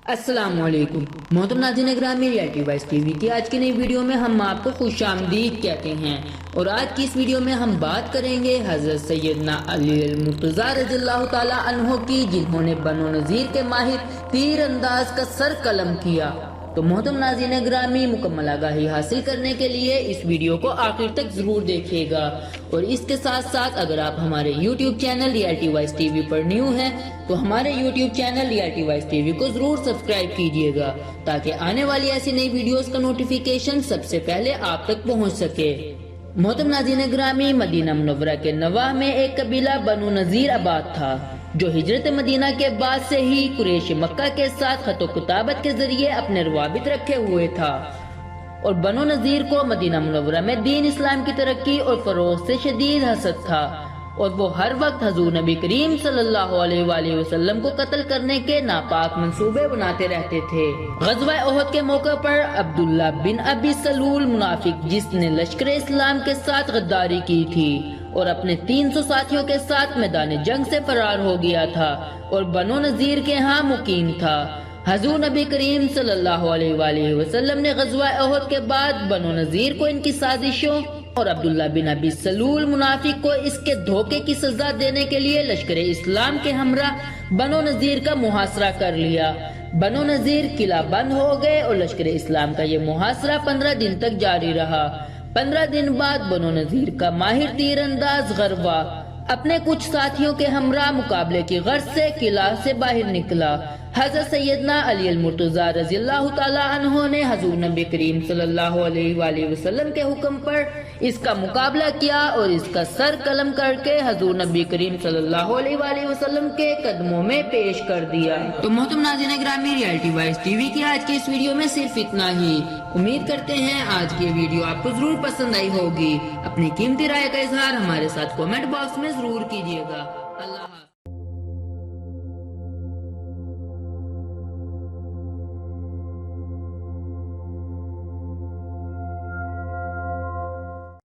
السلام علیکم محترم ناظرین گرامی، ریئلٹی وائس ٹی وی کی آج کی نئی ویڈیو میں ہم آپ کو خوش آمدید کہتے ہیں، اور آج کی اس ویڈیو میں ہم بات کریں گے حضرت سیدنا علی المرتضیٰ رضی اللہ تعالی عنہ کی، جنہوں نے بنو نذیر کے ماہر تیر انداز کا سر قلم کیا۔ تو محترم ناظرین گرامی، مکمل آگاہی حاصل کرنے کے لیے اس ویڈیو کو آخر تک ضرور دیکھیے گا، اور اس کے ساتھ ساتھ اگر آپ ہمارے YouTube channel reality voice T V پر نیو ہیں تو ہمارے YouTube channel reality voice T V کو ضرور سبسکرائب کیجیے گا، تاکہ آنے والی ایسی نئی ویڈیوز کا نوٹیفیکیشن سب سے پہلے آپ تک پہنچ سکے۔ محترم ناظرین گرامی، مدینہ منورہ کے نواح میں ایک قبیلہ بنو نذیر آباد تھا، جو ہجرت مدینہ کے بعد سے ہی قریش مکہ کے ساتھ خط و کتابت کے ذریعے اپنے روابط رکھے ہوئے تھا، اور بنو نذیر کو مدینہ منورہ میں دین اسلام کی ترقی اور فروغ سے شدید حسد تھا، اور وہ ہر وقت حضور نبی کریم صلی اللہ علیہ وآلہ وسلم کو قتل کرنے کے ناپاک منصوبے بناتے رہتے تھے۔ غزوہ احد کے موقع پر عبداللہ بن ابی سلول منافق، جس نے لشکر اسلام کے ساتھ غداری کی تھی اور اپنے 300 ساتھیوں کے ساتھ میدان جنگ سے فرار ہو گیا تھا اور بنو نذیر کے ہاں مقیم تھا، حضور نبی کریم صلی اللہ علیہ وآلہ وسلم نے غزوہ احد کے بعد بنو نذیر کو ان کی سازشوں اور عبداللہ بن ابی سلول منافق کو اس کے دھوکے کی سزا دینے کے لیے لشکر اسلام کے ہمراہ بنو نذیر کا محاصرہ کر لیا۔ بنو نذیر قلعہ بند ہو گئے اور لشکر اسلام کا یہ محاصرہ 15 دن تک جاری رہا۔ 15 دن بعد بنو نذیر کا ماہر تیر انداز غروا اپنے کچھ ساتھیوں کے ہمراہ مقابلے کی غرض سے قلعہ سے باہر نکلا۔ حضرت سیدنا علی المرتضیٰ رضی اللہ تعالی عنہ نے حضور نبی کریم صلی اللہ علیہ وآلہ وسلم کے حکم پر اس کا مقابلہ کیا اور اس کا سر قلم کر کے حضور نبی کریم صلی اللہ علیہ وآلہ وسلم کے قدموں میں پیش کر دیا۔ تو محترم ناظرین گرامی، ریئلٹی وائس ٹی وی کی آج کی اس ویڈیو میں صرف اتنا ہی۔ امید کرتے ہیں آج کی ویڈیو آپ کو ضرور پسند آئی ہوگی۔ اپنی قیمتی رائے کا اظہار ہمارے ساتھ کامنٹ باکس میں ضرور کیجیے گا۔